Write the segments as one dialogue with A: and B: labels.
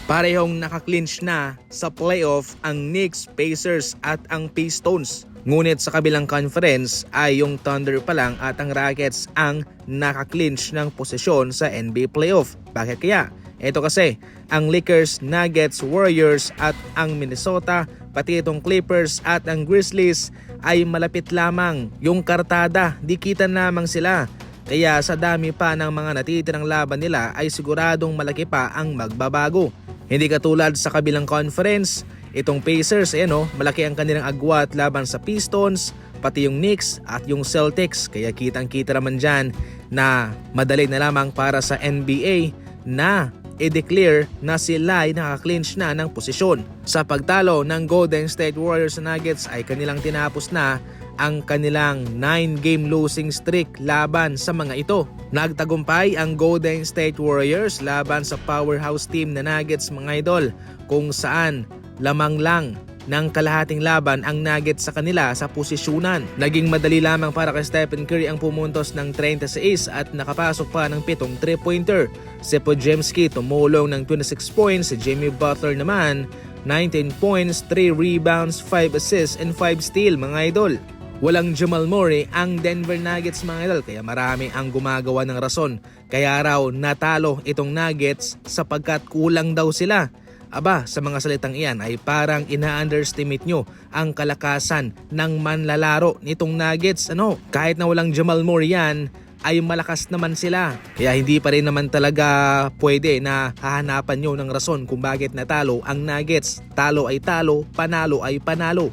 A: Parehong nakaklinch na sa playoff ang Knicks, Pacers at ang Pistons. Ngunit sa kabilang conference ay yung Thunder pa lang at ang Rockets ang nakaklinch ng posisyon sa NBA playoff. Bakit kaya? Ito kasi, ang Lakers, Nuggets, Warriors at ang Minnesota, pati itong Clippers at ang Grizzlies ay malapit lamang. Yung kartada, dikitan lamang sila. Kaya sa dami pa ng mga natitirang laban nila ay siguradong malaki pa ang magbabago. Hindi katulad sa kabilang conference, itong Pacers, malaki ang kanilang agwat laban sa Pistons, pati yung Knicks at yung Celtics. Kaya kitang-kita naman dyan na madali na lamang para sa NBA na i-declare na sila ay nakaklinch na ng posisyon. Sa pagtalo ng Golden State Warriors sa Nuggets ay kanilang tinapos na ang kanilang 9-game losing streak laban sa mga ito. Nagtagumpay ang Golden State Warriors laban sa powerhouse team na Nuggets mga idol, kung saan lamang lang ng kalahating laban ang Nuggets sa kanila sa posisyonan. Naging madali lamang para kay Stephen Curry ang pumuntos ng 36 at nakapasok pa ng 7 3-pointer. Si Podziemski tumulong ng 26 points, si Jimmy Butler naman 19 points, 3 rebounds, 5 assists and 5 steal mga idol. Walang Jamal Murray ang Denver Nuggets mga idol, kaya marami ang gumagawa ng rason. Kaya raw natalo itong Nuggets sapagkat kulang daw sila. Aba, sa mga salitang iyan ay parang ina-underestimate nyo ang kalakasan ng manlalaro nitong Nuggets. Kahit na walang Jamal Murray yan, ay malakas naman sila. Kaya hindi pa rin naman talaga pwede na hahanapan nyo ng rason kung bakit natalo ang Nuggets. Talo ay talo, panalo ay panalo.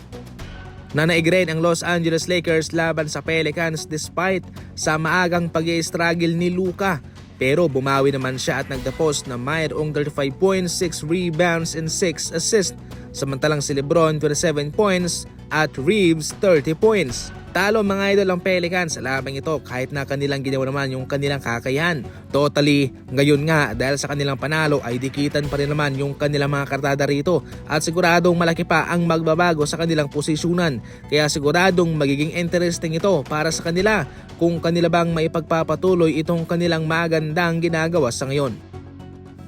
A: Nanaig rin ang Los Angeles Lakers laban sa Pelicans despite sa maagang pag-i-struggle ni Luka. Pero bumawi naman siya at nagtapos na mayroong 35 points, 6 rebounds and 6 assists. Samantalang si LeBron 27 points at Reeves 30 points. Talo mga idol ang Pelicans sa labang ito kahit na kanilang ginawa naman yung kanilang kakayahan. Totally, ngayon nga dahil sa kanilang panalo ay dikitan pa rin naman yung kanilang mga kartada rito at siguradong malaki pa ang magbabago sa kanilang posisyonan. Kaya siguradong magiging interesting ito para sa kanila kung kanila bang maipagpapatuloy itong kanilang magandang ginagawa sa ngayon.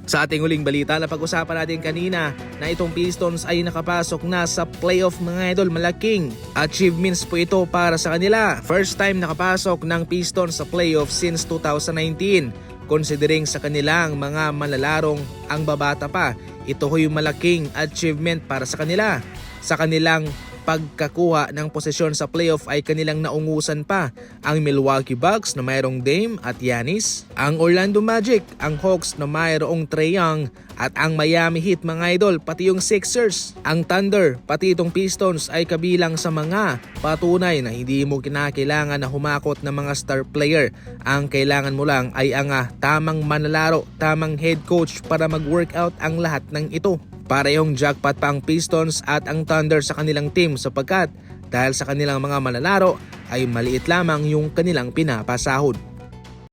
A: Sa ating huling balita na pag-usapan natin kanina na itong Pistons ay nakapasok na sa playoff mga idol, malaking achievements po ito para sa kanila. First time nakapasok ng Pistons sa playoff since 2019. Considering sa kanilang mga manlalarong ang babata pa, ito ho'y malaking achievement para sa kanila. Sa kanilang pagkakuha ng posisyon sa playoff ay kanilang naungusan pa ang Milwaukee Bucks na mayroong Dame at Giannis, ang Orlando Magic, ang Hawks na mayroong Trae Young at ang Miami Heat mga idol, pati yung Sixers, ang Thunder, pati itong Pistons ay kabilang sa mga patunay na hindi mo kinakailangan na humakot ng mga star player. Ang kailangan mo lang ay ang tamang manlalaro, tamang head coach para mag-workout ang lahat ng ito. Parehong jackpot pa ang Pistons at ang Thunder sa kanilang team sapagkat dahil sa kanilang mga manlalaro ay maliit lamang yung kanilang pinapasahod.